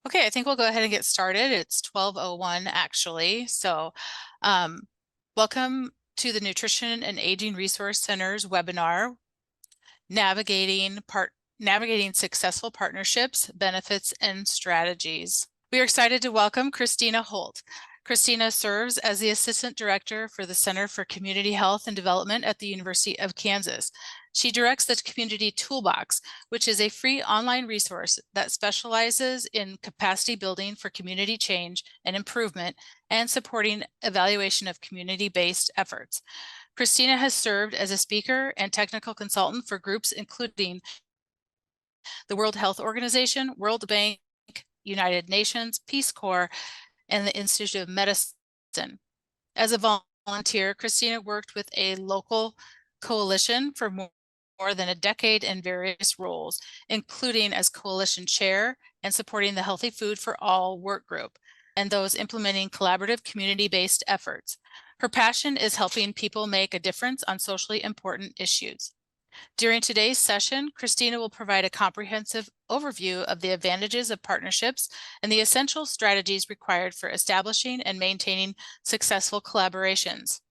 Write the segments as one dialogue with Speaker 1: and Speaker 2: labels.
Speaker 1: Okay, I think we'll go ahead and get started. It's 12:01 actually. Welcome to the Nutrition and Aging Resource Center's webinar, Navigating Successful Partnerships, Benefits, and Strategies. We are excited to welcome Christina Holt. Christina serves as the Assistant Director for the Center for Community Health and Development at the University of Kansas. She directs the Community Toolbox, which is a free online resource that specializes in capacity building for community change and improvement and supporting evaluation of community-based efforts. Christina has served as a speaker and technical consultant for groups including the World Health Organization, World Bank, United Nations, Peace Corps, and the Institute of Medicine. As a volunteer, Christina worked with a local coalition for more than a decade in various roles, including as coalition chair and supporting the Healthy Food for All work group and those implementing collaborative community-based efforts. Her passion is helping people make a difference on socially important issues. During today's session, Christina will provide a comprehensive overview of the advantages of partnerships and the essential strategies required for establishing and maintaining successful collaborations.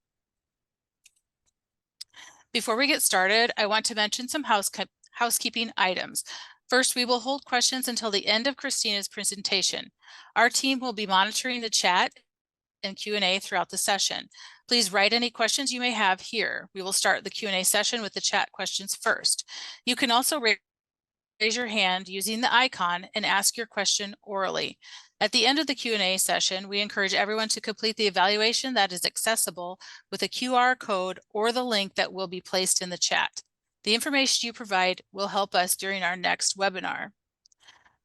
Speaker 1: Before we get started, I want to mention some housekeeping items. First, we will hold questions until the end of Christina's presentation. Our team will be monitoring the chat and Q&A throughout the session. Please write any questions you may have here. We will start the Q&A session with the chat questions first. You can also raise your hand using the icon and ask your question orally. At the end of the Q&A session, we encourage everyone to complete the evaluation that is accessible with a QR code or the link that will be placed in the chat. The information you provide will help us during our next webinar.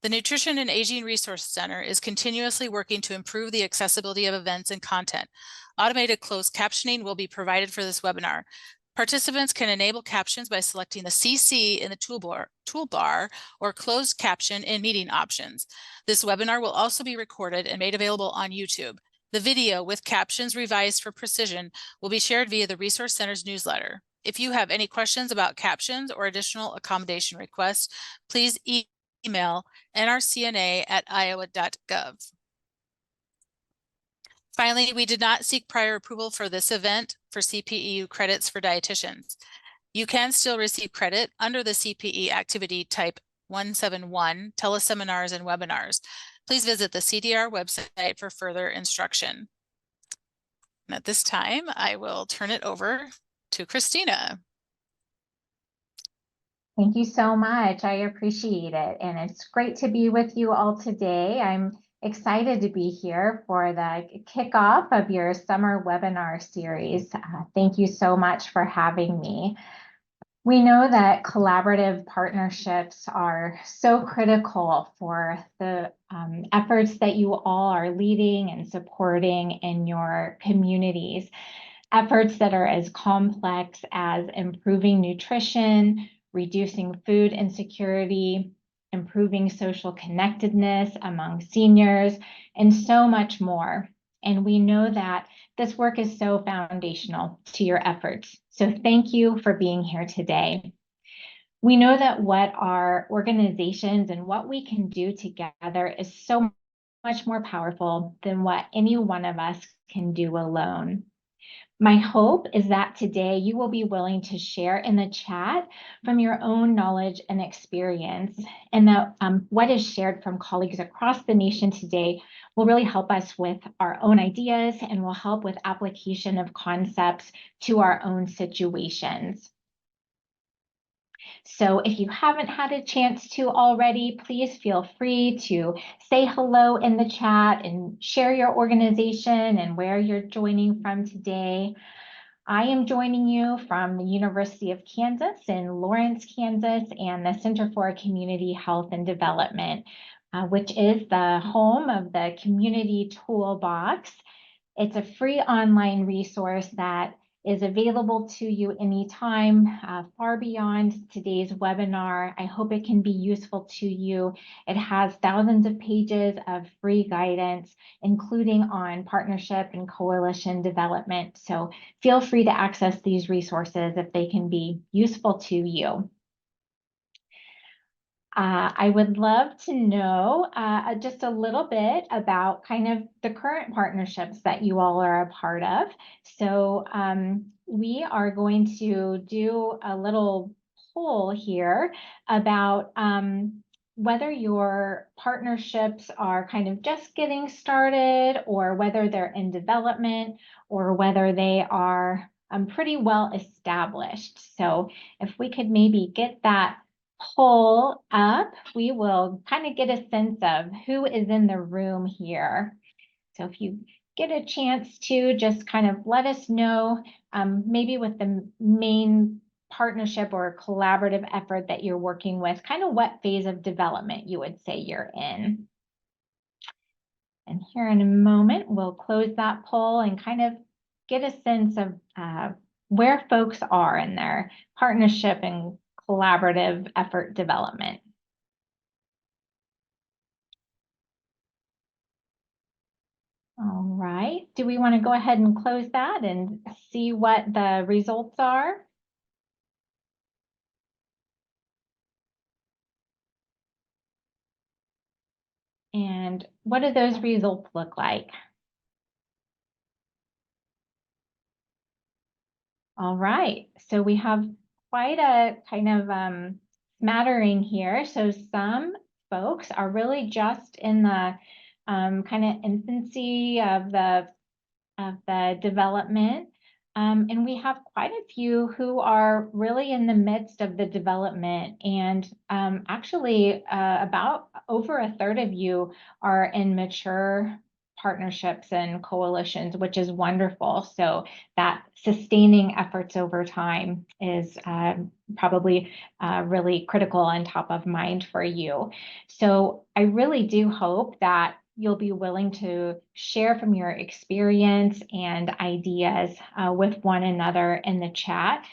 Speaker 1: The Nutrition and Aging Resource Center is continuously working to improve the accessibility of events and content. Automated closed captioning will be provided for this webinar. Participants can enable captions by selecting the CC in the toolbar or closed caption in meeting options. This webinar will also be recorded and made available on YouTube. The video with captions revised for precision will be shared via the Resource Center's newsletter. If you have any questions about captions or additional accommodation requests, please email nrcna@iowa.gov. Finally, we did not seek prior approval for this event for CPEU credits for dietitians. You can still receive credit under the CPE activity type 171, teleseminars and webinars. Please visit the CDR website for further instruction. And at this time, I will turn it over to Christina.
Speaker 2: Thank you so much. I appreciate it. And it's great to be with you all today. I'm excited to be here for the kickoff of your summer webinar series. Thank you so much for having me. We know that collaborative partnerships are so critical for the efforts that you all are leading and supporting in your communities. Efforts that are as complex as improving nutrition, reducing food insecurity, improving social connectedness among seniors, and so much more. And we know that this work is so foundational to your efforts. So thank you for being here today. We know that what our organizations and what we can do together is so much more powerful than what any one of us can do alone. My hope is that today you will be willing to share in the chat from your own knowledge and experience, and that what is shared from colleagues across the nation today will really help us with our own ideas and will help with application of concepts to our own situations. So if you haven't had a chance to already, please feel free to say hello in the chat and share your organization and where you're joining from today. I am joining you from the University of Kansas in Lawrence, Kansas, and the Center for Community Health and Development, which is the home of the Community Toolbox. It's a free online resource that is available to you anytime, far beyond today's webinar. I hope it can be useful to you. It has thousands of pages of free guidance, including on partnership and coalition development. So feel free to access these resources if they can be useful to you. I would love to know just a little bit about kind of the current partnerships that you all are a part of. So we are going to do a little poll here about whether your partnerships are kind of just getting started, or whether they're in development, or whether they are pretty well established. So if we could maybe get that poll up, we will kind of get a sense of who is in the room here. So if you get a chance to just kind of let us know, maybe with the main partnership or collaborative effort that you're working with, kind of what phase of development you would say you're in. And here in a moment, we'll close that poll and kind of get a sense of where folks are in their partnership and collaborative effort development. All right, do we want to go ahead and close that and see what the results are? And what do those results look like? All right, so we have quite a kind of smattering here. So some folks are really just in the kind of infancy of the development. And we have quite a few who are really in the midst of the development. And actually, about over a third of you are in mature partnerships and coalitions, which is wonderful. So that sustaining efforts over time is probably really critical and top of mind for you. So I really do hope that you'll be willing to share from your experience and ideas with one another in the chat,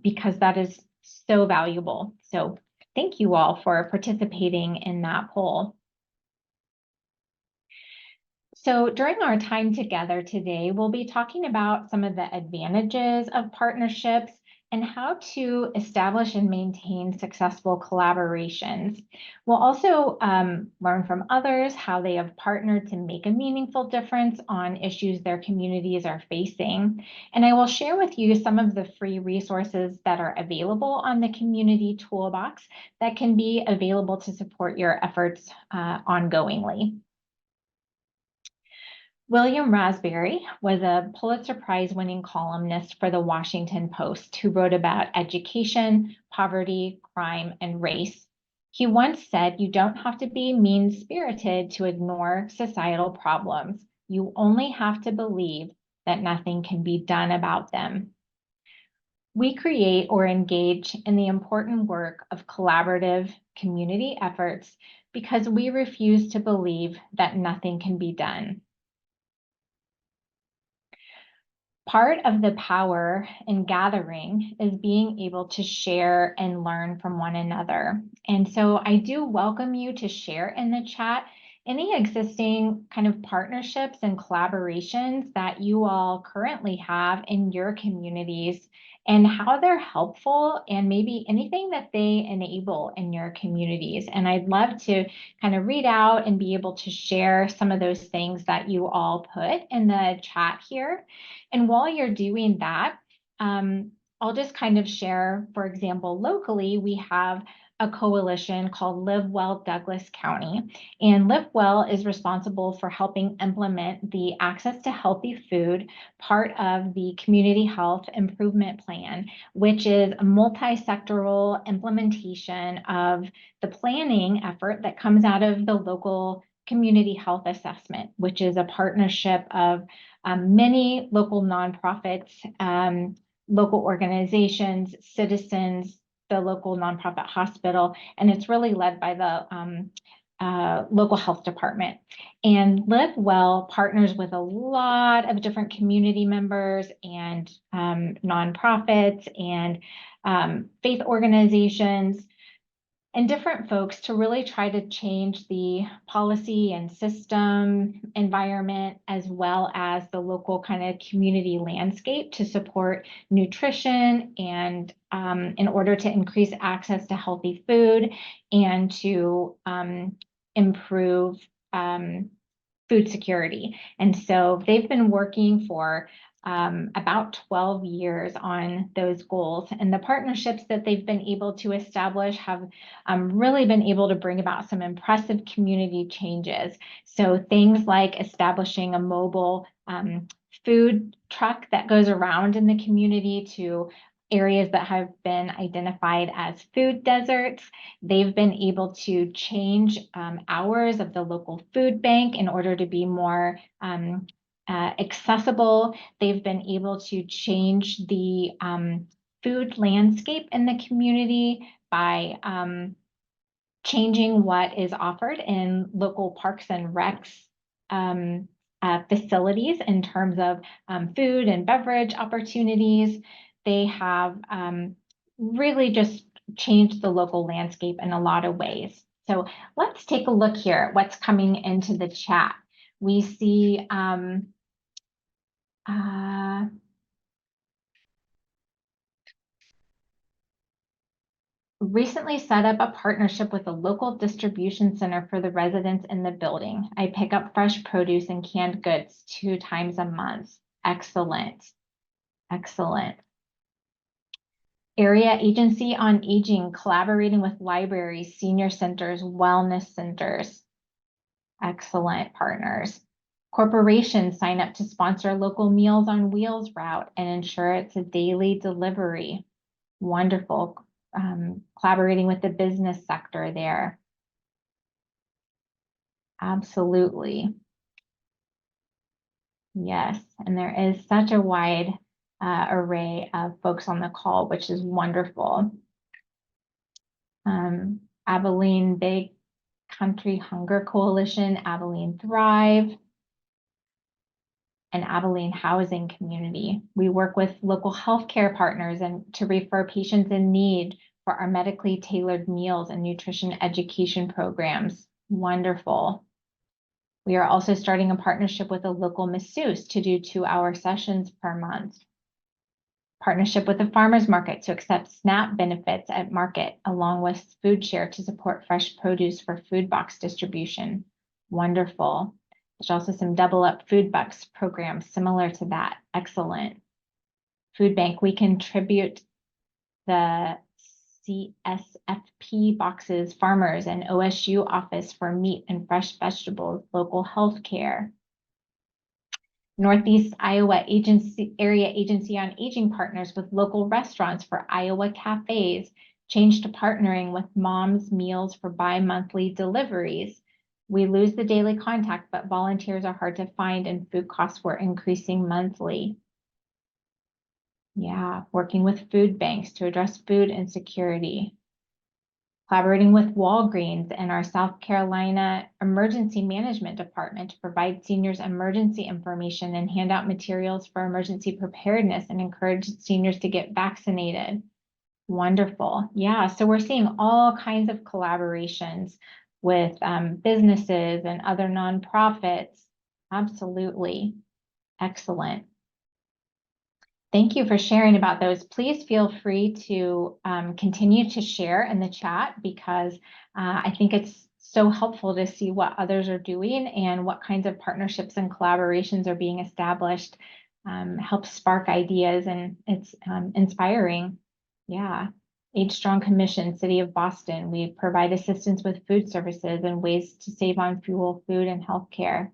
Speaker 2: because that is so valuable. So thank you all for participating in that poll. So during our time together today, we'll be talking about some of the advantages of partnerships and how to establish and maintain successful collaborations. We'll also learn from others how they have partnered to make a meaningful difference on issues their communities are facing. And I will share with you some of the free resources that are available on the Community Toolbox that can be available to support your efforts ongoingly. William Raspberry was a Pulitzer Prize-winning columnist for the Washington Post who wrote about education, poverty, crime, and race. He once said, "You don't have to be mean-spirited to ignore societal problems. You only have to believe that nothing can be done about them." We create or engage in the important work of collaborative community efforts because we refuse to believe that nothing can be done. Part of the power in gathering is being able to share and learn from one another. And so I do welcome you to share in the chat any existing kind of partnerships and collaborations that you all currently have in your communities, and how they're helpful, and maybe anything that they enable in your communities. And I'd love to kind of read out and be able to share some of those things that you all put in the chat here. And while you're doing that, I'll just kind of share, for example, locally, we have a coalition called Live Well Douglas County. And Live Well is responsible for helping implement the Access to Healthy Food part of the Community Health Improvement Plan, which is a multi-sectoral implementation of the planning effort that comes out of the local community health assessment, which is a partnership of many local nonprofits, local organizations, citizens, the local nonprofit hospital, and it's really led by the local health department. And Live Well partners with a lot of different community members and nonprofits and faith organizations and different folks to really try to change the policy and system environment, as well as the local kind of community landscape to support nutrition and in order to increase access to healthy food and to improve food security. And so they've been working for about 12 years on those goals, and the partnerships that they've been able to establish have really been able to bring about some impressive community changes. So things like establishing a mobile food truck that goes around in the community to areas that have been identified as food deserts. They've been able to change hours of the local food bank in order to be more accessible. They've been able to change the food landscape in the community by changing what is offered in local parks and recs facilities in terms of food and beverage opportunities. They have really just changed the local landscape in a lot of ways. So let's take a look here at what's coming into the chat. We see recently set up a partnership with a local distribution center for the residents in the building. I pick up fresh produce and canned goods 2 times a month. Excellent. Excellent. Area Agency on Aging, collaborating with libraries, senior centers, wellness centers. Excellent partners. Corporations sign up to sponsor local Meals on Wheels route and ensure it's a daily delivery. Wonderful. Collaborating with the business sector there. Absolutely. Yes, and there is such a wide array of folks on the call, which is wonderful. Abilene Big Country Hunger Coalition, Abilene Thrive, and Abilene Housing Community. We work with local healthcare partners and to refer patients in need for our medically tailored meals and nutrition education programs. Wonderful. We are also starting a partnership with a local masseuse to do 2-hour sessions per month. Partnership with the farmers market to accept SNAP benefits at market, along with food share to support fresh produce for food box distribution. Wonderful. There's also some double up food bucks programs similar to that. Excellent. Food bank, we contribute the CSFP boxes, farmers and OSU office for meat and fresh vegetables, local health care. Northeast Iowa Area Agency on Aging partners with local restaurants for Iowa cafes, change to partnering with Mom's Meals for bi-monthly deliveries. We lose the daily contact, but volunteers are hard to find and food costs were increasing monthly. Yeah, working with food banks to address food insecurity. Collaborating with Walgreens and our South Carolina Emergency Management Department to provide seniors emergency information and hand out materials for emergency preparedness and encourage seniors to get vaccinated. Wonderful. Yeah, so we're seeing all kinds of collaborations with businesses and other nonprofits. Absolutely. Excellent. Thank you for sharing about those. Please feel free to continue to share in the chat because I think it's so helpful to see what others are doing and what kinds of partnerships and collaborations are being established. Helps spark ideas and it's inspiring. Yeah. Age Strong Commission, City of Boston. We provide assistance with food services and ways to save on fuel, food, and healthcare.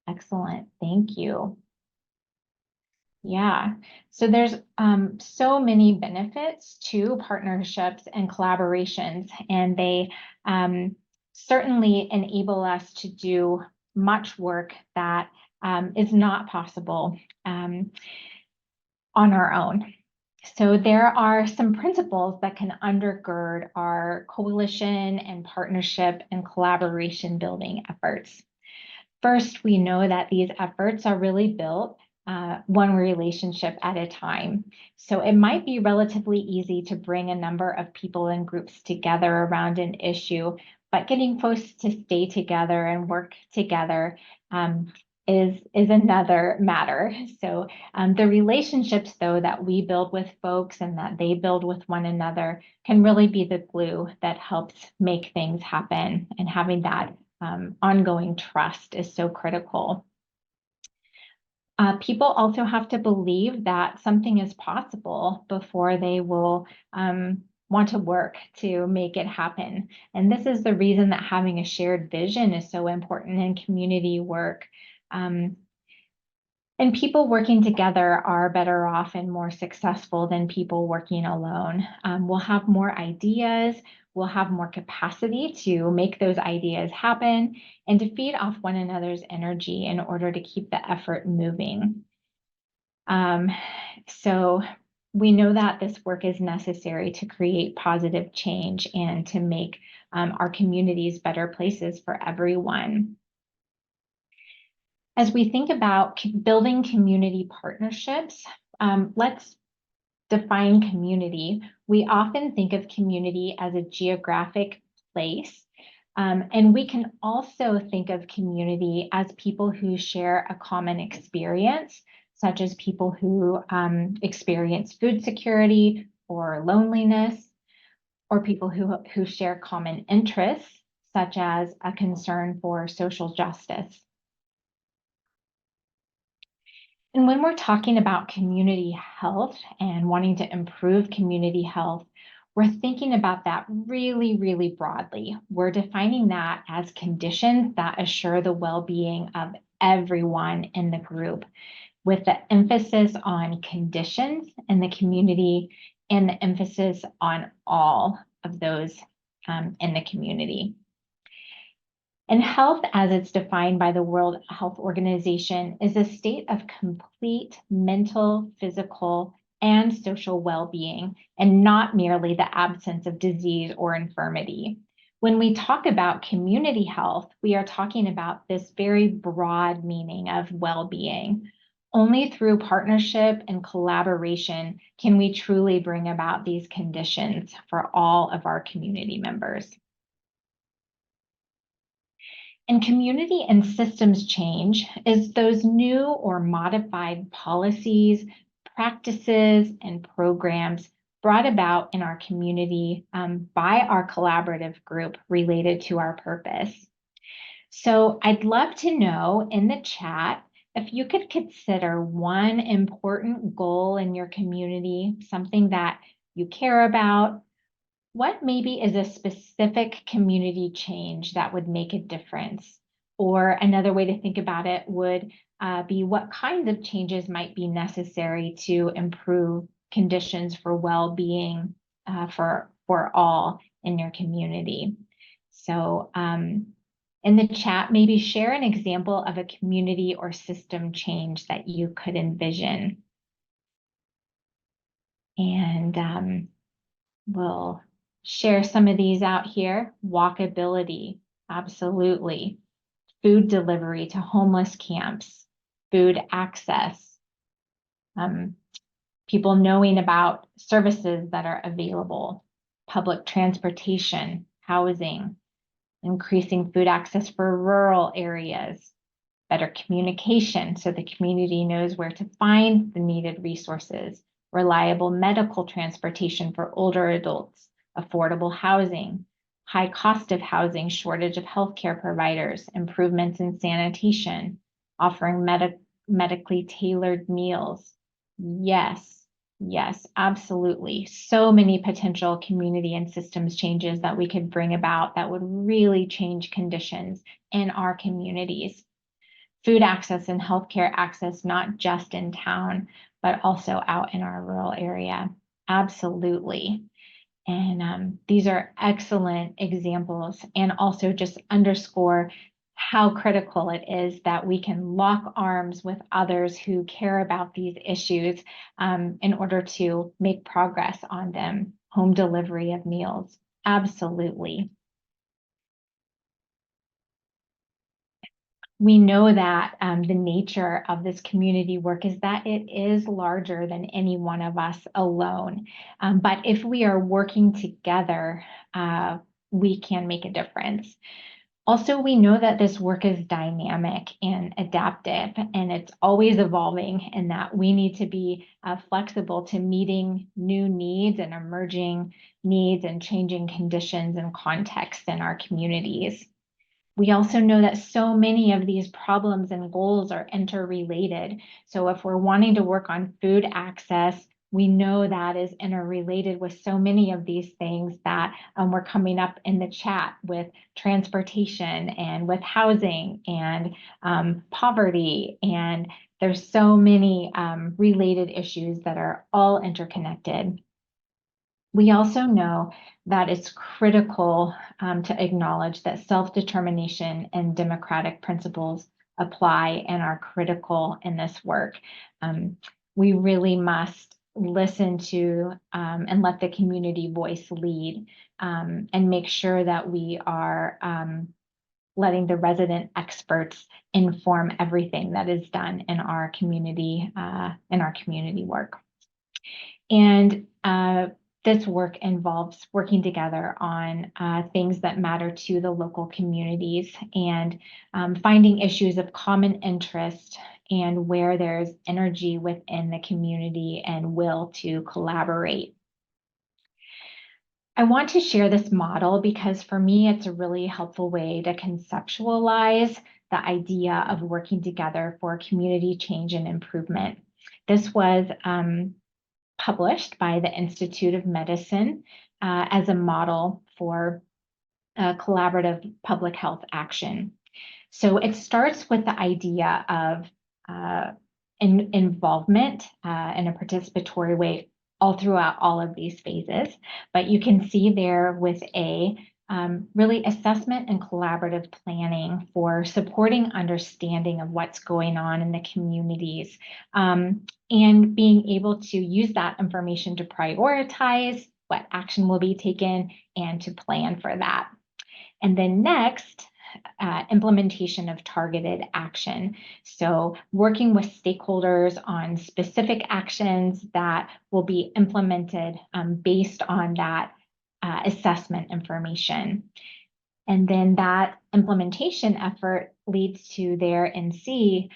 Speaker 2: Excellent. Thank you. Yeah, so there's so many benefits to partnerships and collaborations, and they certainly enable us to do much work that is not possible on our own. So there are some principles that can undergird our coalition and partnership and collaboration building efforts. First, we know that these efforts are really built one relationship at a time. So it might be relatively easy to bring a number of people and groups together around an issue, but getting folks to stay together and work together is another matter. So the relationships, though, that we build with folks and that they build with one another can really be the glue that helps make things happen. And having that ongoing trust is so critical. People also have to believe that something is possible before they will want to work to make it happen. And this is the reason that having a shared vision is so important in community work. And people working together are better off and more successful than people working alone. We'll have more ideas, we'll have more capacity to make those ideas happen and to feed off one another's energy in order to keep the effort moving. So we know that this work is necessary to create positive change and to make our communities better places for everyone. As we think about building community partnerships, let's define community. We often think of community as a geographic place, and we can also think of community as people who share a common experience, such as people who experience food security or loneliness, or people who share common interests, such as a concern for social justice. And when we're talking about community health and wanting to improve community health, we're thinking about that really, really broadly. We're defining that as conditions that assure the well-being of everyone in the group, with the emphasis on conditions in the community and the emphasis on all of those in the community. And health, as it's defined by the World Health Organization, is a state of complete mental, physical, and social well-being, and not merely the absence of disease or infirmity. When we talk about community health, we are talking about this very broad meaning of well-being. Only through partnership and collaboration can we truly bring about these conditions for all of our community members. And community and systems change is those new or modified policies, practices, and programs brought about in our community by our collaborative group related to our purpose. So I'd love to know in the chat if you could consider one important goal in your community, something that you care about. What maybe is a specific community change that would make a difference? Or another way to think about it would be what kinds of changes might be necessary to improve conditions for well-being for all in your community. So in the chat, maybe share an example of a community or system change that you could envision. And we'll share some of these out here. Walkability, absolutely. Food delivery to homeless camps, food access, people knowing about services that are available, public transportation, housing, increasing food access for rural areas, better communication so the community knows where to find the needed resources, reliable medical transportation for older adults, affordable housing, high cost of housing, shortage of healthcare providers, improvements in sanitation, offering medically tailored meals. Yes, yes, absolutely. So many potential community and systems changes that we could bring about that would really change conditions in our communities. Food access and healthcare access, not just in town, but also out in our rural area. Absolutely. And these are excellent examples and also just underscore how critical it is that we can lock arms with others who care about these issues in order to make progress on them. Home delivery of meals, absolutely. we know that the nature of this community work is that it is larger than any one of us alone. But if we are working together, we can make a difference. Also, we know that this work is dynamic and adaptive, and it's always evolving, and that we need to be flexible to meeting new needs and emerging needs and changing conditions and contexts in our communities. We also know that so many of these problems and goals are interrelated. So if we're wanting to work on food access, we know that is interrelated with so many of these things that we're coming up in the chat with transportation and with housing and poverty. And there's so many related issues that are all interconnected. We also know that it's critical to acknowledge that self-determination and democratic principles apply and are critical in this work. We really must listen to and let the community voice lead, and make sure that we are letting the resident experts inform everything that is done in our community work. And this work involves working together on things that matter to the local communities, and finding issues of common interest and where there's energy within the community and will to collaborate. I want to share this model because for me, it's a really helpful way to conceptualize the idea of working together for community change and improvement. This was published by the Institute of Medicine as a model for collaborative public health action. So it starts with the idea of involvement in a participatory way all throughout all of these phases. But you can see there with really assessment and collaborative planning for supporting understanding of what's going on in the communities, and being able to use that information to prioritize what action will be taken and to plan for that. And then next, implementation of targeted action. So working with stakeholders on specific actions that will be implemented based on that assessment information. And then that implementation effort leads to there in C,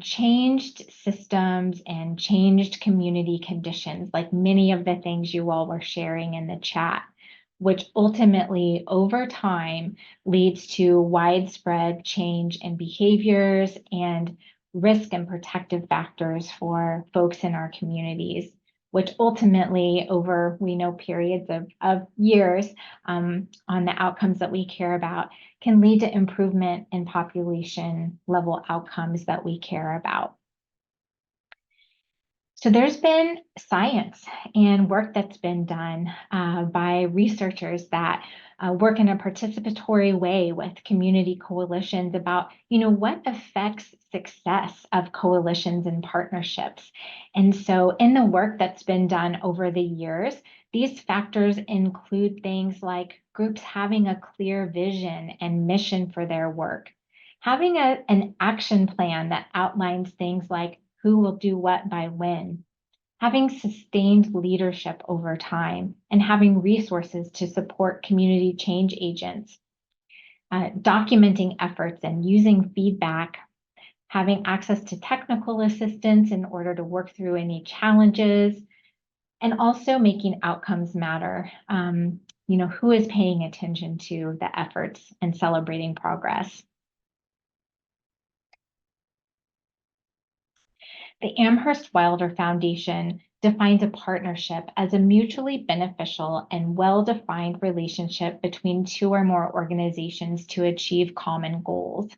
Speaker 2: changed systems and changed community conditions, like many of the things you all were sharing in the chat, which ultimately over time leads to widespread change in behaviors and risk and protective factors for folks in our communities, which ultimately over, we know, periods of years on the outcomes that we care about can lead to improvement in population level outcomes that we care about. So there's been science and work that's been done by researchers that work in a participatory way with community coalitions about, what affects success of coalitions and partnerships. And so in the work that's been done over the years, these factors include things like groups having a clear vision and mission for their work, having an action plan that outlines things like who will do what by when, having sustained leadership over time, and having resources to support community change agents, documenting efforts and using feedback, having access to technical assistance in order to work through any challenges, and also making outcomes matter. Who is paying attention to the efforts and celebrating progress? The Amherst Wilder Foundation defines a partnership as a mutually beneficial and well-defined relationship between two or more organizations to achieve common goals.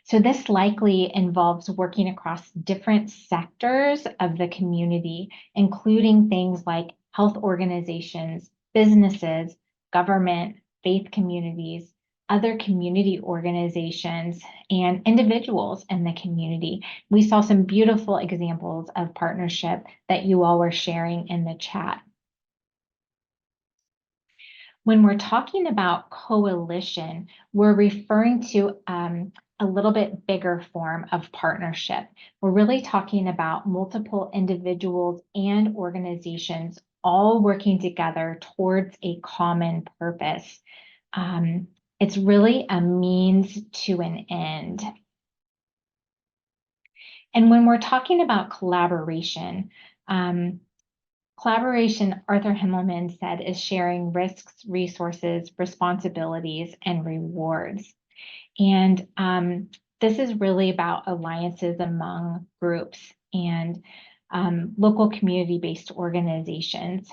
Speaker 2: So this likely involves working across different sectors of the community, including things like health organizations, businesses, government, faith communities, other community organizations, and individuals in the community. We saw some beautiful examples of partnership that you all were sharing in the chat. When we're talking about coalition, we're referring to a little bit bigger form of partnership. We're really talking about multiple individuals and organizations all working together towards a common purpose. It's really a means to an end. And when we're talking about collaboration, collaboration, Arthur Himmelman said, is sharing risks, resources, responsibilities, and rewards. And this is really about alliances among groups and local community-based organizations.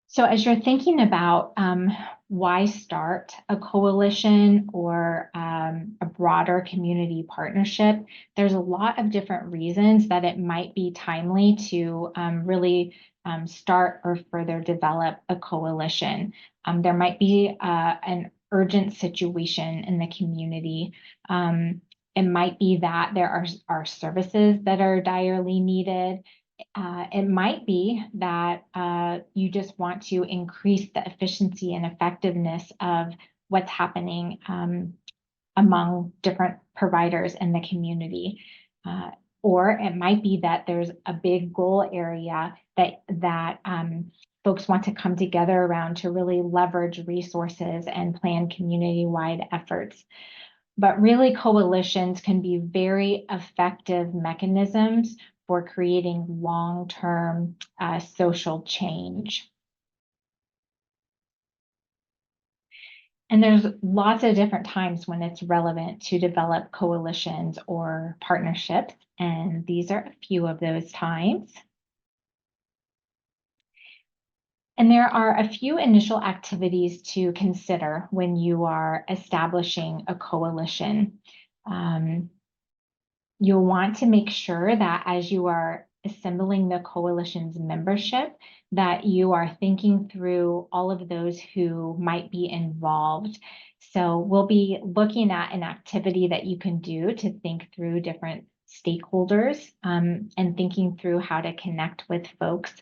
Speaker 2: So as you're thinking about why start a coalition or a broader community partnership, there's a lot of different reasons that it might be timely to really start or further develop a coalition. There might be an urgent situation in the community. It might be that there are services that are direly needed. It might be that you just want to increase the efficiency and effectiveness of what's happening among different providers in the community. Or it might be that there's a big goal area that folks want to come together around to really leverage resources and plan community-wide efforts. But really, coalitions can be very effective mechanisms for creating long-term social change. And there's lots of different times when it's relevant to develop coalitions or partnerships, and these are a few of those times. And there are a few initial activities to consider when you are establishing a coalition. You'll want to make sure that as you are assembling the coalition's membership, that you are thinking through all of those who might be involved. So we'll be looking at an activity that you can do to think through different stakeholders and thinking through how to connect with folks.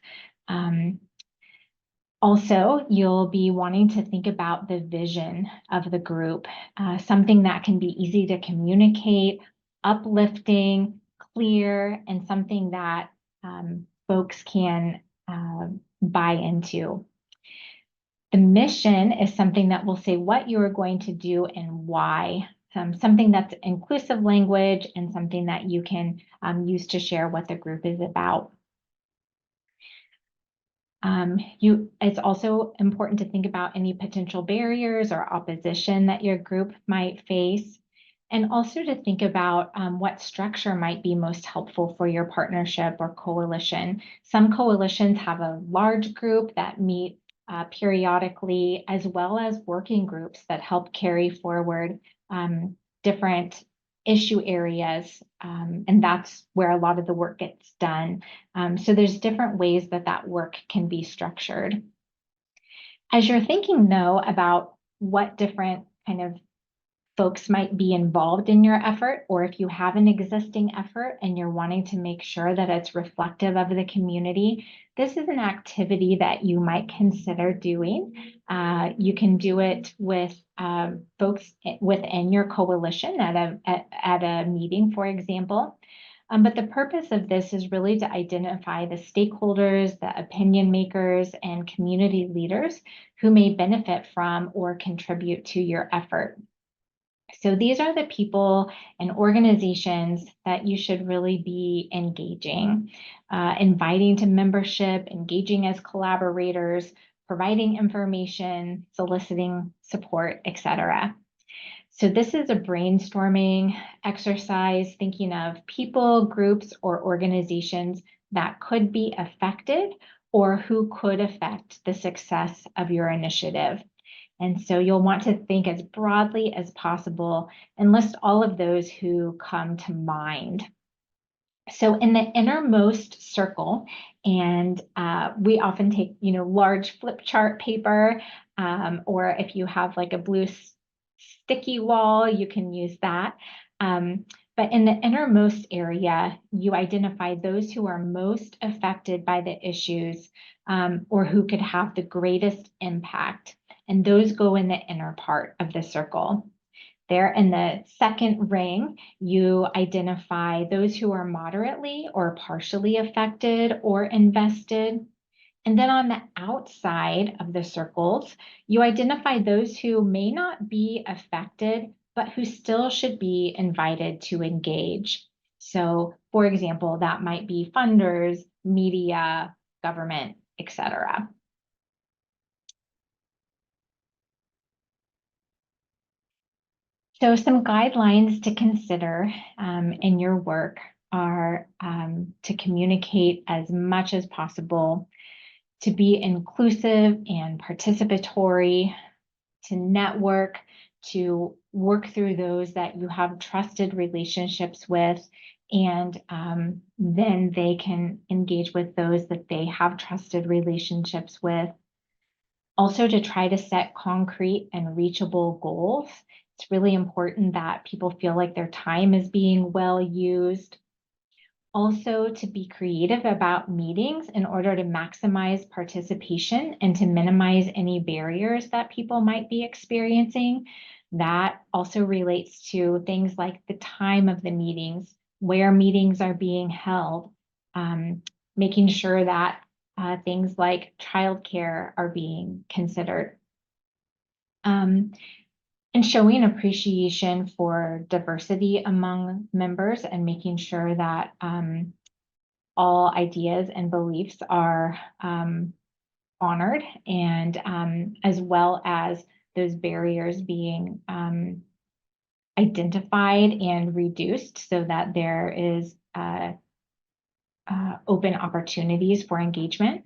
Speaker 2: Also, you'll be wanting to think about the vision of the group, something that can be easy to communicate, uplifting, clear, and something that folks can buy into. The mission is something that will say what you are going to do and why, something that's inclusive language and something that you can use to share what the group is about. It's also important to think about any potential barriers or opposition that your group might face, and also to think about what structure might be most helpful for your partnership or coalition. Some coalitions have a large group that meet periodically, as well as working groups that help carry forward different issue areas, and that's where a lot of the work gets done. So there's different ways that work can be structured. As you're thinking, though, about what different kind of folks might be involved in your effort, or if you have an existing effort and you're wanting to make sure that it's reflective of the community, this is an activity that you might consider doing. You can do it with folks within your coalition at a meeting, for example. But the purpose of this is really to identify the stakeholders, the opinion makers, and community leaders who may benefit from or contribute to your effort. So these are the people and organizations that you should really be engaging, inviting to membership, engaging as collaborators, providing information, soliciting support, etc. So this is a brainstorming exercise, thinking of people, groups, or organizations that could be affected or who could affect the success of your initiative. And so you'll want to think as broadly as possible and list all of those who come to mind. So in the innermost circle, and we often take, large flip chart paper, or if you have like a blue sticky wall, you can use that. But in the innermost area, you identify those who are most affected by the issues or who could have the greatest impact. and those go in the inner part of the circle. There in the second ring, you identify those who are moderately or partially affected or invested. And then on the outside of the circles, you identify those who may not be affected, but who still should be invited to engage. So, for example, that might be funders, media, government, etc. So some guidelines to consider in your work are to communicate as much as possible, to be inclusive and participatory, to network, to work through those that you have trusted relationships with, and then they can engage with those that they have trusted relationships with. Also, to try to set concrete and reachable goals. It's really important that people feel like their time is being well used. Also, to be creative about meetings in order to maximize participation and to minimize any barriers that people might be experiencing. That also relates to things like the time of the meetings, where meetings are being held, making sure that things like childcare are being considered. And showing appreciation for diversity among members and making sure that all ideas and beliefs are honored, and as well as those barriers being identified and reduced so that there is open opportunities for engagement.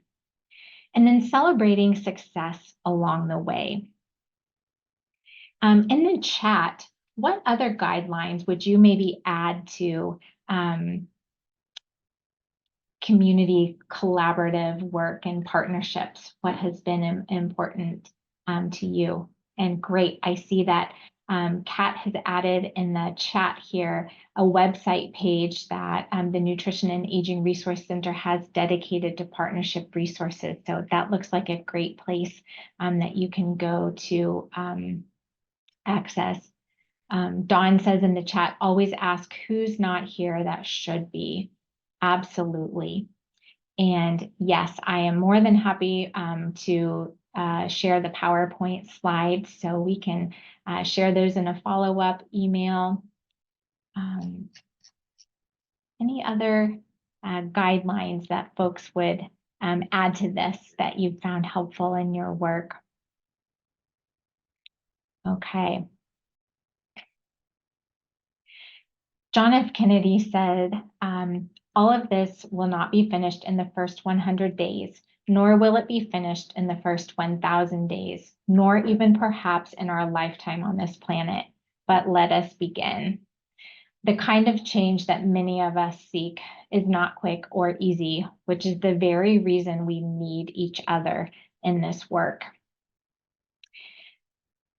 Speaker 2: And then celebrating success along the way. In the chat, what other guidelines would you maybe add to community collaborative work and partnerships? What has been important to you? And great, I see that Kat has added in the chat here a website page that the Nutrition and Aging Resource Center has dedicated to partnership resources. So that looks like a great place that you can go to access. Dawn says in the chat, always ask who's not here that should be. Absolutely. And yes, I am more than happy to share the PowerPoint slides so we can share those in a follow-up email. Any other guidelines that folks would add to this that you've found helpful in your work? Okay. John F. Kennedy said, all of this will not be finished in the first 100 days, nor will it be finished in the first 1,000 days, nor even perhaps in our lifetime on this planet, but let us begin. The kind of change that many of us seek is not quick or easy, which is the very reason we need each other in this work.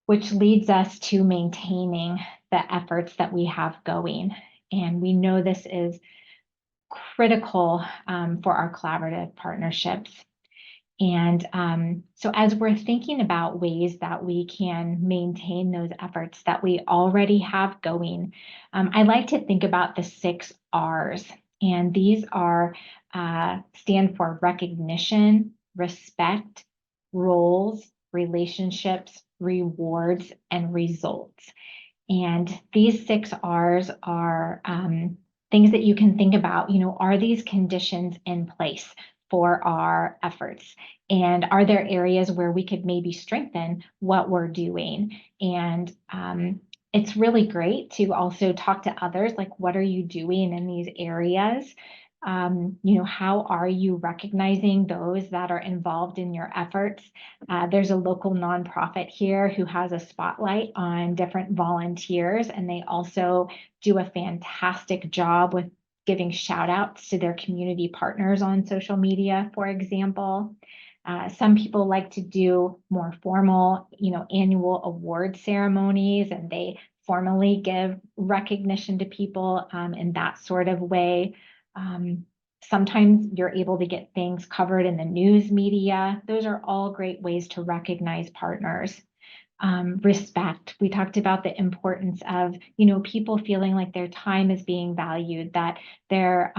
Speaker 2: Which leads us to maintaining the efforts that we have going. And we know this is critical for our collaborative partnerships. And so as we're thinking about ways that we can maintain those efforts that we already have going, I like to think about the 6 R's. And these are stand for recognition, respect, roles, relationships, rewards, and results. And these 6 R's are things that you can think about. You know, are these conditions in place for our efforts? And are there areas where we could maybe strengthen what we're doing? And it's really great to also talk to others, like, what are you doing in these areas? You know, how are you recognizing those that are involved in your efforts? There's a local nonprofit here who has a spotlight on different volunteers, and they also do a fantastic job with giving shout outs to their community partners on social media, for example. Some people like to do more formal, you know, annual award ceremonies, and they formally give recognition to people in that sort of way. Sometimes you're able to get things covered in the news media. Those are all great ways to recognize partners. Respect. We talked about the importance of, people feeling like their time is being valued, that their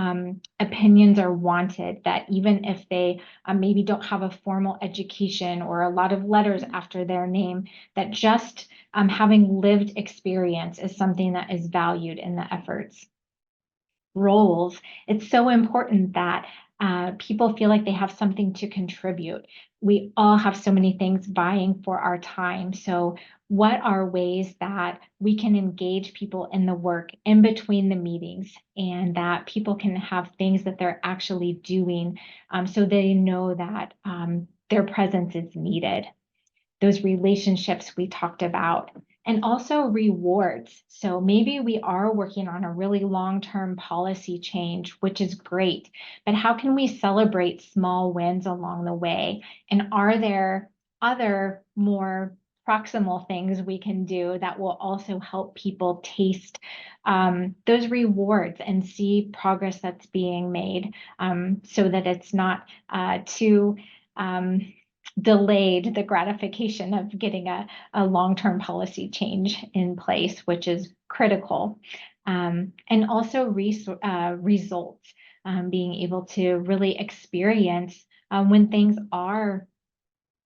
Speaker 2: opinions are wanted, that even if they maybe don't have a formal education or a lot of letters after their name, that just having lived experience is something that is valued in the efforts. Roles, it's so important that people feel like they have something to contribute. We all have so many things vying for our time. So what are ways that we can engage people in the work in between the meetings, and that people can have things that they're actually doing so they know that their presence is needed? Those relationships we talked about, and also rewards. So maybe we are working on a really long-term policy change, which is great, but how can we celebrate small wins along the way? And are there other more proximal things we can do that will also help people taste those rewards and see progress that's being made, so that it's not too delayed, the gratification of getting a long-term policy change in place, which is critical. And also results, being able to really experience when things are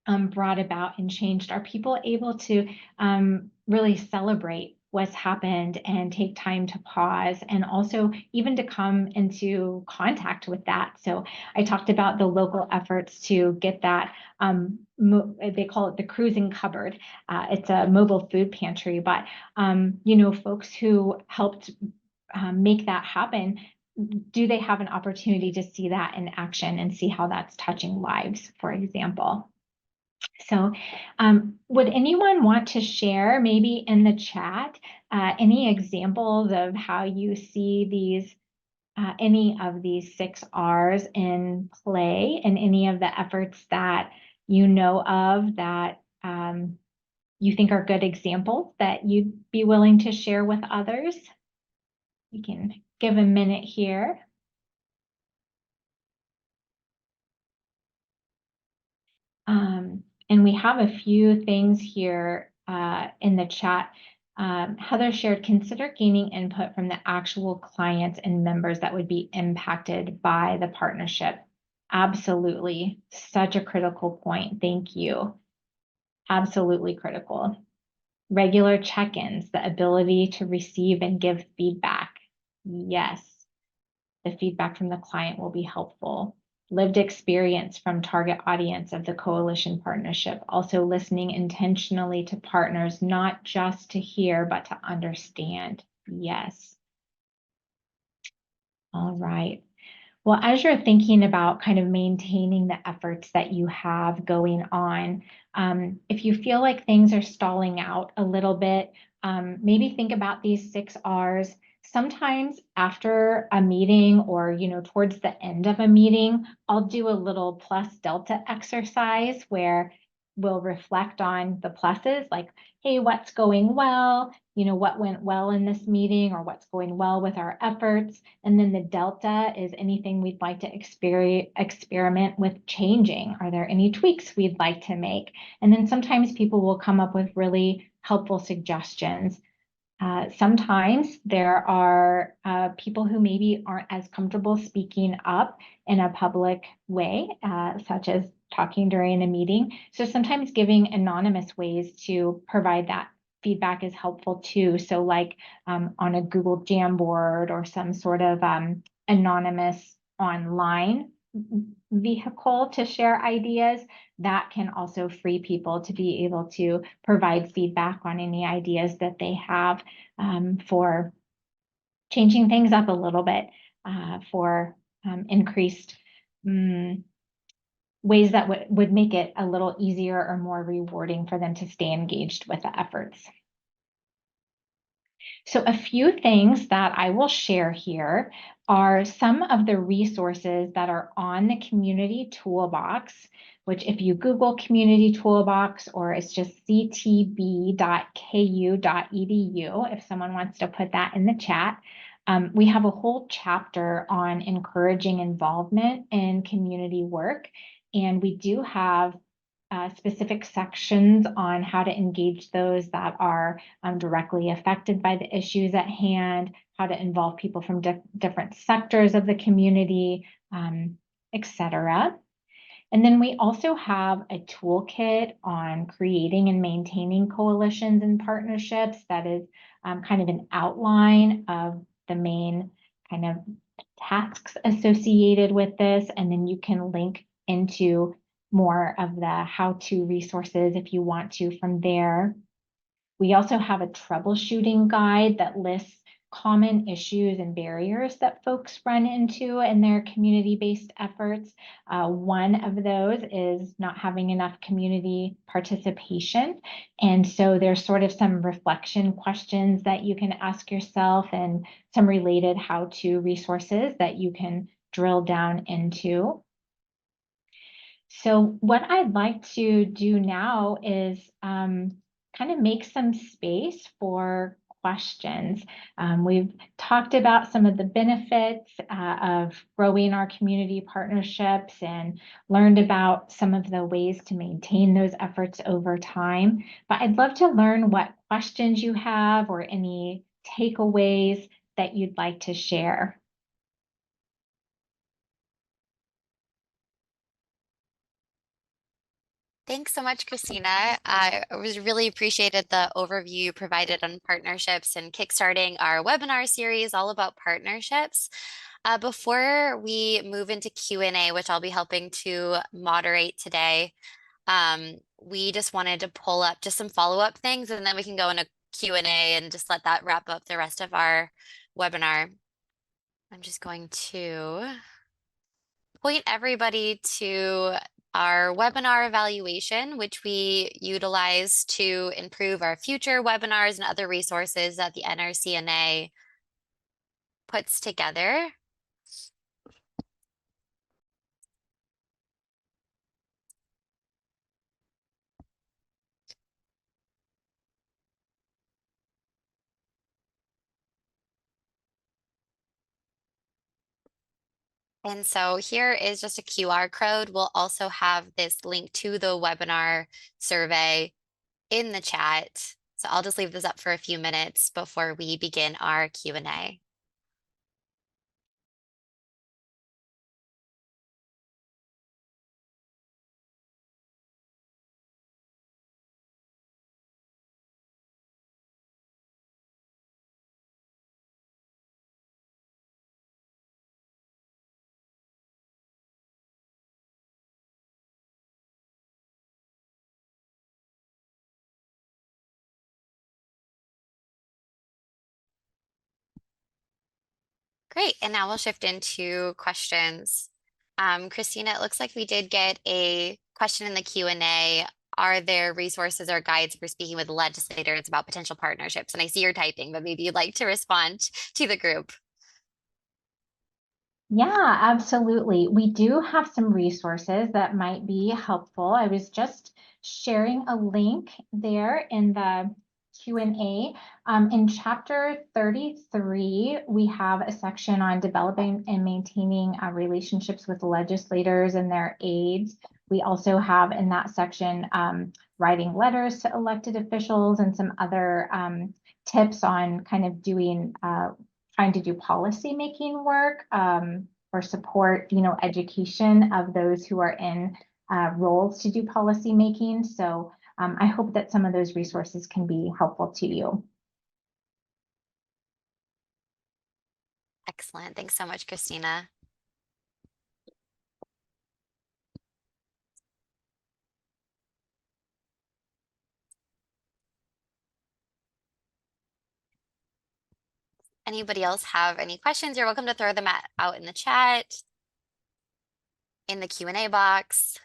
Speaker 2: brought about and changed. Are people able to really celebrate what's happened and take time to pause, and also even to come into contact with that? So I talked about the local efforts to get that, they call it the cruising cupboard. It's a mobile food pantry, but folks who helped make that happen, do they have an opportunity to see that in action and see how that's touching lives, for example? So would anyone want to share, maybe in the chat, any examples of how you see these, any of these 6 R's in play, and any of the efforts that you know of that you think are good examples that you'd be willing to share with others? You can give a minute here. And we have a few things here in the chat. Heather shared, consider gaining input from the actual clients and members that would be impacted by the partnership. Absolutely. Such a critical point. Thank you. Absolutely critical. Regular check-ins, the ability to receive and give feedback. Yes, the feedback from the client will be helpful. Lived experience from target audience of the coalition partnership, also listening intentionally to partners, not just to hear, but to understand. Yes. All right. Well, as you're thinking about kind of maintaining the efforts that you have going on, if you feel like things are stalling out a little bit, maybe think about these 6 R's. Sometimes after a meeting, or towards the end of a meeting, I'll do a little plus delta exercise where we'll reflect on the pluses, like, hey, what's going well? What went well in this meeting, or what's going well with our efforts? And then the delta is anything we'd like to experiment with changing. Are there any tweaks we'd like to make? And then sometimes people will come up with really helpful suggestions. Sometimes there are people who maybe aren't as comfortable speaking up in a public way, such as talking during a meeting. So sometimes giving anonymous ways to provide that feedback is helpful too. So like on a Google Jamboard, or some sort of anonymous online vehicle to share ideas, that can also free people to be able to provide feedback on any ideas that they have for changing things up a little bit, for increased ways that would make it a little easier or more rewarding for them to stay engaged with the efforts. So a few things that I will share here are some of the resources that are on the Community Toolbox, which if you Google Community Toolbox, or it's just ctb.ku.edu, if someone wants to put that in the chat, We have a whole chapter on encouraging involvement in community work, and we do have specific sections on how to engage those that are directly affected by the issues at hand, how to involve people from different sectors of the community, etc. And then we also have a toolkit on creating and maintaining coalitions and partnerships that is kind of an outline of the main kind of tasks associated with this. And then you can link into more of the how-to resources if you want to from there. We also have a troubleshooting guide that lists common issues and barriers that folks run into in their community-based efforts. One of those is not having enough community participation. And so there's sort of some reflection questions that you can ask yourself and some related how-to resources that you can drill down into. So what I'd like to do now is kind of make some space for questions. We've talked about some of the benefits of growing our community partnerships and learned about some of the ways to maintain those efforts over time. But I'd love to learn what questions you have or any takeaways that you'd like to share.
Speaker 3: Thanks so much, Christina. I was really appreciated the overview you provided on partnerships and kickstarting our webinar series all about partnerships. Before we move into Q&A, which I'll be helping to moderate today, we just wanted to pull up just some follow-up things, and then we can go into Q&A and just let that wrap up the rest of our webinar. I'm just going to point everybody to our webinar evaluation, which we utilize to improve our future webinars and other resources that the NRCNA puts together. And so here is just a QR code. We'll also have this link to the webinar survey in the chat. So I'll just leave this up for a few minutes before we begin our Q&A. Great, and now we'll shift into questions. Christina, it looks like we did get a question in the Q&A. Are there resources or guides for speaking with legislators about potential partnerships? And I see you're typing, but maybe you'd like to respond to the group.
Speaker 2: Yeah, absolutely. We do have some resources that might be helpful. I was just sharing a link there in the Q&A. In chapter 33, we have a section on developing and maintaining relationships with legislators and their aides. We also have in that section writing letters to elected officials and some other tips on kind of doing trying to do policy making work or support, education of those who are in roles to do policy making. So I hope that some of those resources can be helpful to you.
Speaker 3: Excellent. Thanks so much, Christina. Anybody else have any questions? You're welcome to throw them out in the chat, in the Q&A box.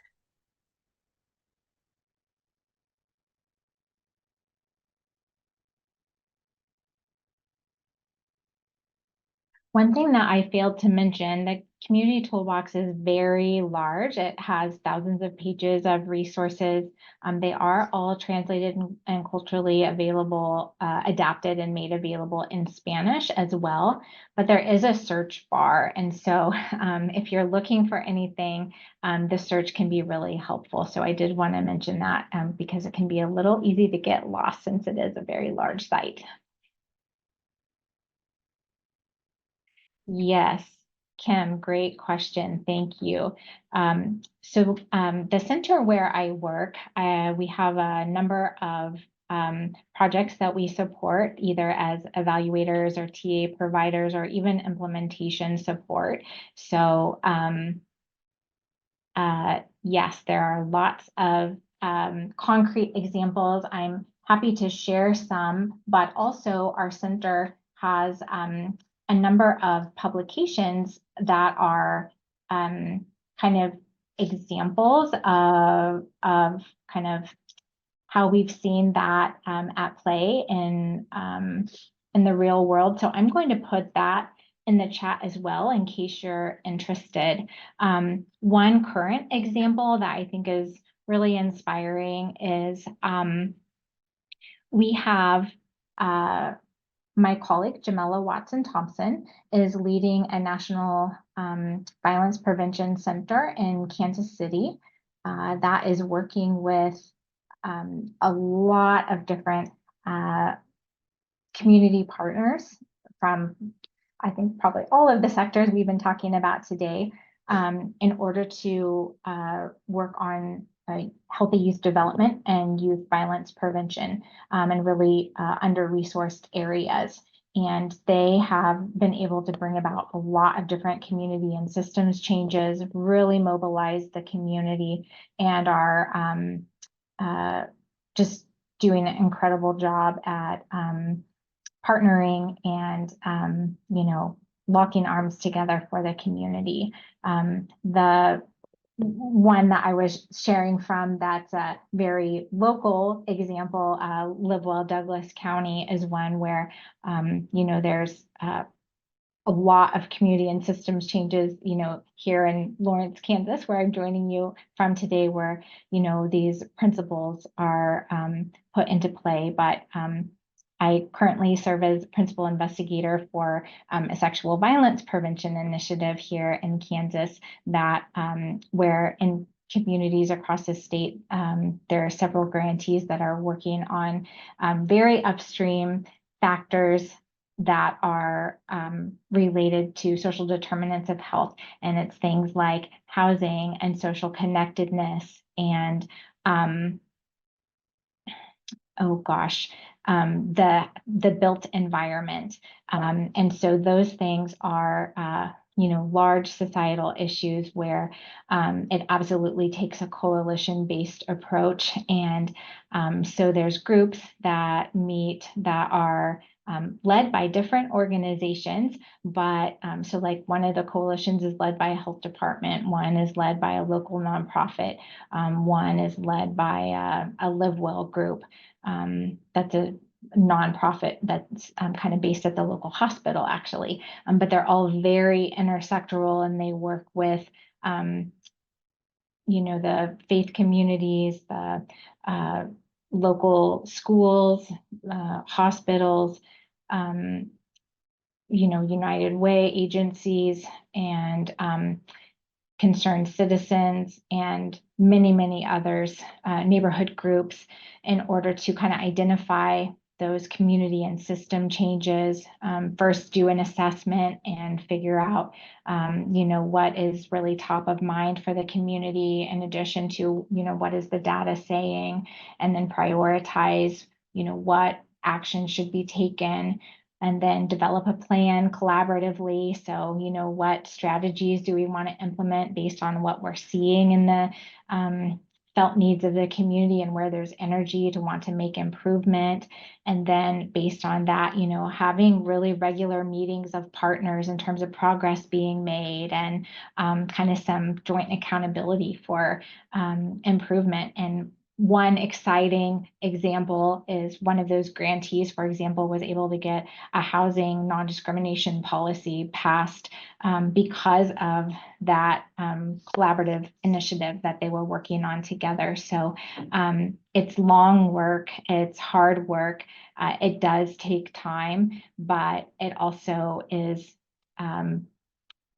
Speaker 2: One thing that I failed to mention, the Community Toolbox is very large. It has thousands of pages of resources. They are all translated and culturally available, adapted and made available in Spanish as well. But there is a search bar. And so if you're looking for anything, the search can be really helpful. So I did want to mention that because it can be a little easy to get lost since it is a very large site. Yes. Kim, great question. Thank you. The center where I work, we have a number of projects that we support either as evaluators or TA providers or even implementation support. So yes, there are lots of concrete examples. I'm happy to share some, but also our center has a number of publications that are kind of examples of kind of how we've seen that at play in the real world. So I'm going to put that in the chat as well in case you're interested. One current example that I think is really inspiring is we have my colleague, Jamela Watson Thompson, is leading a national violence prevention center in Kansas City that is working with a lot of different community partners from, I think, probably all of the sectors we've been talking about today in order to work on healthy youth development and youth violence prevention in really under-resourced areas. And they have been able to bring about a lot of different community and systems changes, really mobilize the community, and are just doing an incredible job at partnering and, locking arms together for the community. The one that I was sharing from that's a very local example, Livewell Douglas County is one where, there's a lot of community and systems changes, here in Lawrence, Kansas, where I'm joining you from today, where, these principles are put into play. But I currently serve as principal investigator for a sexual violence prevention initiative here in Kansas that where in communities across the state, there are several grantees that are working on very upstream factors that are related to social determinants of health. And it's things like housing and social connectedness and the built environment. And so those things are large societal issues where it absolutely takes a coalition-based approach. And so there's groups that meet that are led by different organizations, but so like one of the coalitions is led by a health department, one is led by a local nonprofit, one is led by a LiveWell group. That's a nonprofit that's kind of based at the local hospital, actually. But they're all very intersectoral, and they work with, the faith communities, the local schools, hospitals, United Way agencies, and concerned citizens, and many, many others, neighborhood groups, in order to kind of identify those community and system changes, first do an assessment and figure out, what is really top of mind for the community, in addition to, what is the data saying, and then prioritize, what action should be taken, and then develop a plan collaboratively. So, what strategies do we want to implement based on what we're seeing in the felt needs of the community and where there's energy to want to make improvement. And then based on that, having really regular meetings of partners in terms of progress being made and kind of some joint accountability for improvement. And one exciting example is one of those grantees, for example, was able to get a housing non-discrimination policy passed because of that collaborative initiative that they were working on together. So it's long work, it's hard work, it does take time, but it also is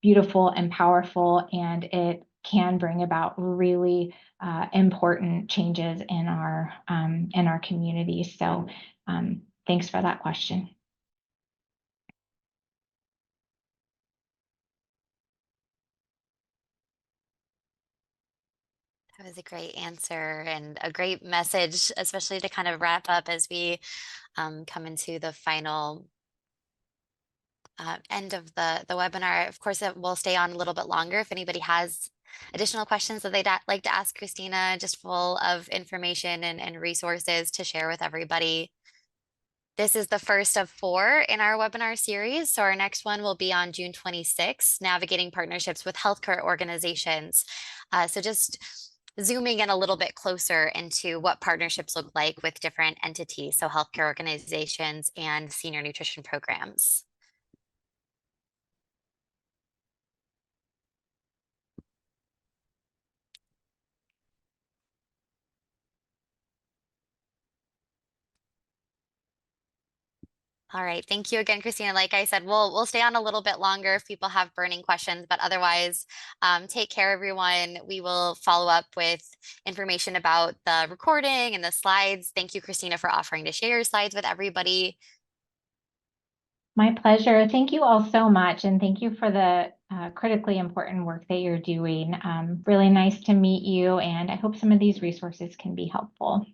Speaker 2: beautiful and powerful, and it can bring about really important changes in our community. So thanks for that question.
Speaker 3: That was a great answer and a great message, especially to kind of wrap up as we come into the final end of the webinar. Of course, it will stay on a little bit longer if anybody has additional questions that they'd like to ask Christina, just full of information and resources to share with everybody. This is the first of 4 in our webinar series. So our next one will be on June 26th, Navigating Partnerships with Healthcare Organizations. So just zooming in a little bit closer into what partnerships look like with different entities, so healthcare organizations and senior nutrition programs. All right, thank you again, Christina. Like I said, we'll stay on a little bit longer if people have burning questions, but otherwise, take care, everyone. We will follow up with information about the recording and the slides. Thank you, Christina, for offering to share your slides with everybody.
Speaker 2: My pleasure. Thank you all so much, and thank you for the critically important work that you're doing. Really nice to meet you, and I hope some of these resources can be helpful.